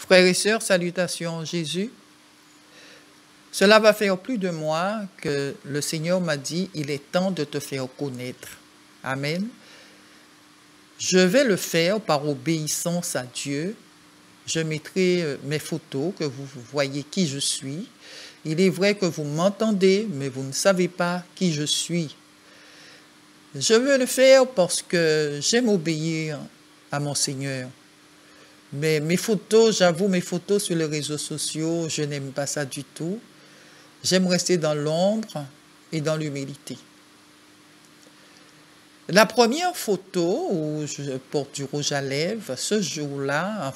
Frères et sœurs, salutations en Jésus. Cela va faire plus de mois que le Seigneur m'a dit, il est temps de te faire connaître. Amen. Je vais le faire par obéissance à Dieu. Je mettrai mes photos, que vous voyez qui je suis. Il est vrai que vous m'entendez, mais vous ne savez pas qui je suis. Je veux le faire parce que j'aime obéir à mon Seigneur. Mais mes photos, j'avoue, mes photos sur les réseaux sociaux, je n'aime pas ça du tout. J'aime rester dans l'ombre et dans l'humilité. La première photo où je porte du rouge à lèvres, ce jour-là,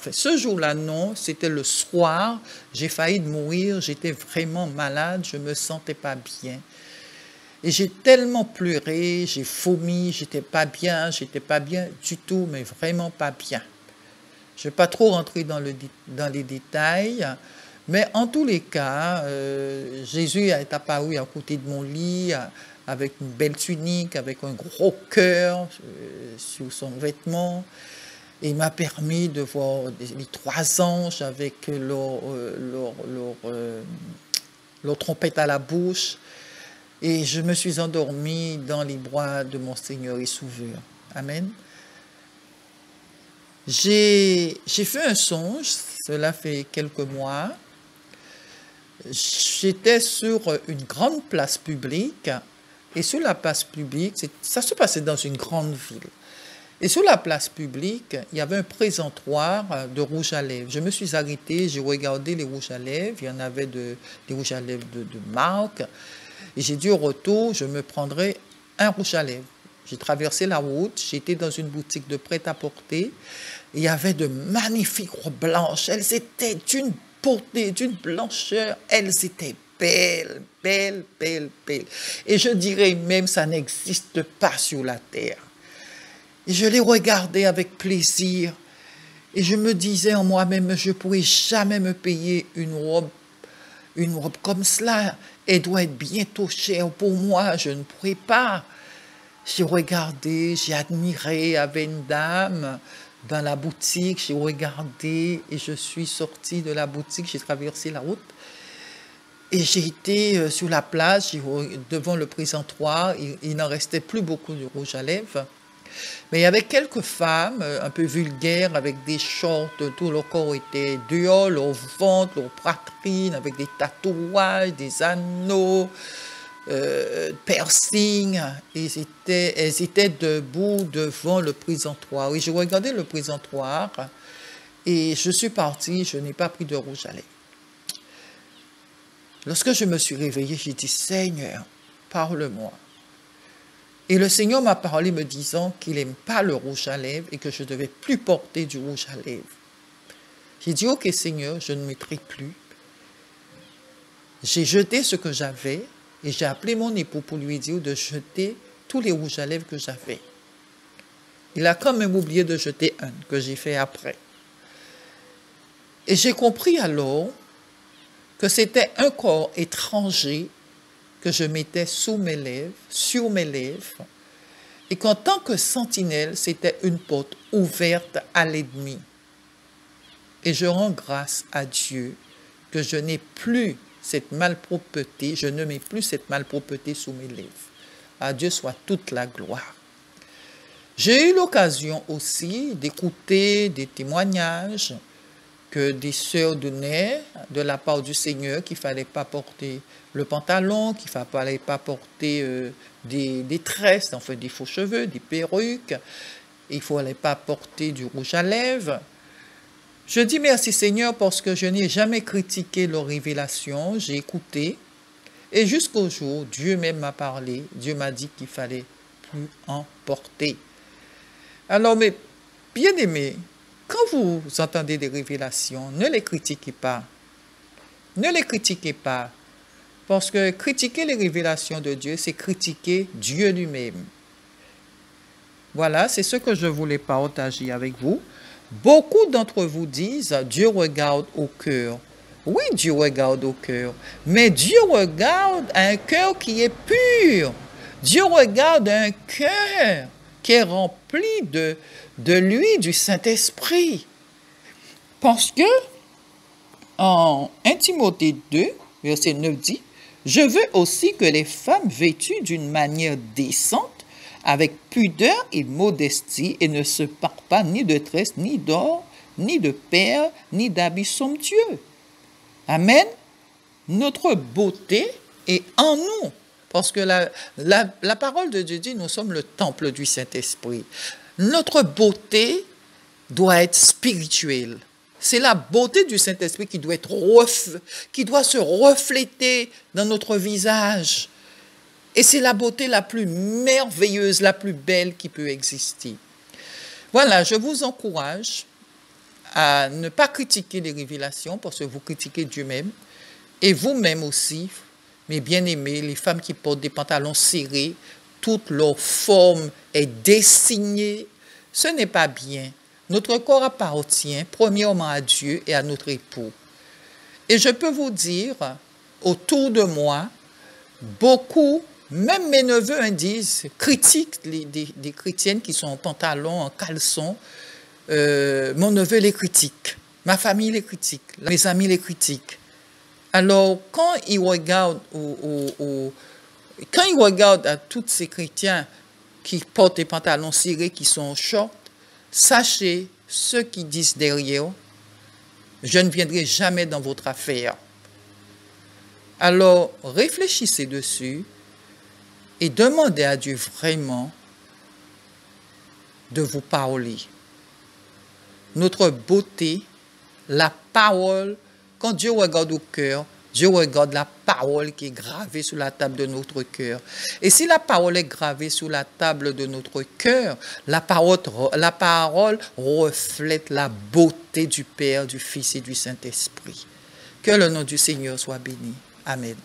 non, c'était le soir, j'ai failli mourir, j'étais vraiment malade, je ne me sentais pas bien. Et j'ai tellement pleuré, j'ai vomi, j'étais pas bien du tout, mais vraiment pas bien. Je ne vais pas trop rentrer dans les détails, mais en tous les cas, Jésus est apparu à côté de mon lit avec une belle tunique, avec un gros cœur sur son vêtement. Et il m'a permis de voir les 3 anges avec leur trompette à la bouche. Et je me suis endormi dans les bras de mon Seigneur et Sauveur. Amen. J'ai fait un songe, cela fait quelques mois. J'étais sur une grande place publique, et sur la place publique, ça se passait dans une grande ville. Et sur la place publique, il y avait un présentoir de rouge à lèvres. Je me suis arrêtée, j'ai regardé les rouges à lèvres, il y en avait des rouges à lèvres de marque, et j'ai dit au retour, je me prendrai un rouge à lèvres. J'ai traversé la route, j'étais dans une boutique de prêt-à-porter. Il y avait de magnifiques robes blanches. Elles étaient d'une beauté, d'une blancheur. Elles étaient belles, belles, belles, belles. Et je dirais même, ça n'existe pas sur la terre. Et je les regardais avec plaisir. Et je me disais en moi-même, je ne pourrais jamais me payer une robe comme cela. Elle doit être bientôt chère pour moi, je ne pourrais pas. J'ai regardé, j'ai admiré, il y avait une dame dans la boutique, j'ai regardé et je suis sortie de la boutique, j'ai traversé la route et j'ai été sur la plage devant le présentoir, il n'en restait plus beaucoup de rouge à lèvres. Mais il y avait quelques femmes un peu vulgaires avec des shorts, tout leur corps était dehors, leur ventre, leur poitrine, avec des tatouages, des anneaux, piercing. Elles étaient debout devant le présentoir. Et je regardais le présentoir et je suis partie, je n'ai pas pris de rouge à lèvres. Lorsque je me suis réveillée, j'ai dit, Seigneur, parle-moi. Et le Seigneur m'a parlé me disant qu'il n'aime pas le rouge à lèvres et que je ne devais plus porter du rouge à lèvres. J'ai dit, ok Seigneur, je ne mettrai plus. J'ai jeté ce que j'avais et j'ai appelé mon époux pour lui dire de jeter tous les rouges à lèvres que j'avais. Il a quand même oublié de jeter un que j'ai fait après. Et j'ai compris alors que c'était un corps étranger que je mettais sur mes lèvres, et qu'en tant que sentinelle, c'était une porte ouverte à l'ennemi. Et je rends grâce à Dieu que je n'ai plus cette malpropreté, je ne mets plus cette malpropreté sous mes lèvres. À Dieu soit toute la gloire. J'ai eu l'occasion aussi d'écouter des témoignages que des sœurs donnaient de la part du Seigneur qu'il ne fallait pas porter le pantalon, qu'il ne fallait pas porter des tresses, enfin des faux cheveux, des perruques, il ne fallait pas porter du rouge à lèvres. Je dis merci Seigneur parce que je n'ai jamais critiqué leur révélation, j'ai écouté, et jusqu'au jour, Dieu même m'a parlé, Dieu m'a dit qu'il ne fallait plus en porter. Alors, mes bien-aimés, quand vous entendez des révélations, ne les critiquez pas. Ne les critiquez pas. Parce que critiquer les révélations de Dieu, c'est critiquer Dieu lui-même. Voilà, c'est ce que je voulais partager avec vous. Beaucoup d'entre vous disent, Dieu regarde au cœur. Oui, Dieu regarde au cœur. Mais Dieu regarde un cœur qui est pur. Dieu regarde un cœur qui est rempli de lui, du Saint-Esprit. Parce que En 1 Timothée 2, verset 9 dit, « Je veux aussi que les femmes vêtues d'une manière décente, avec pudeur et modestie, et ne se parent pas ni de tresses, ni d'or, ni de perles, ni d'habits somptueux. » Amen. Notre beauté est en nous. Parce que la parole de Dieu dit, nous sommes le temple du Saint-Esprit. Notre beauté doit être spirituelle. C'est la beauté du Saint-Esprit qui doit se refléter dans notre visage. Et c'est la beauté la plus merveilleuse, la plus belle qui peut exister. Voilà, je vous encourage à ne pas critiquer les révélations parce que vous critiquez Dieu même. Et vous-même aussi, mes bien-aimés, les femmes qui portent des pantalons serrés, toute leur forme est dessinée. Ce n'est pas bien. Notre corps appartient premièrement à Dieu et à notre époux. Et je peux vous dire, autour de moi, beaucoup, même mes neveux disent, critiquent des chrétiennes qui sont en pantalon, en caleçon. Mon neveu les critique, ma famille les critique, mes amis les critiquent. Alors, quand ils regardent à tous ces chrétiens qui portent des pantalons cirés, qui sont shorts, sachez ceux qui disent derrière, je ne viendrai jamais dans votre affaire. Alors, réfléchissez dessus et demandez à Dieu vraiment de vous parler. Notre beauté, la parole, quand Dieu regarde au cœur, Dieu regarde la parole qui est gravée sur la table de notre cœur. Et si la parole est gravée sur la table de notre cœur, la parole reflète la beauté du Père, du Fils et du Saint-Esprit. Que le nom du Seigneur soit béni. Amen.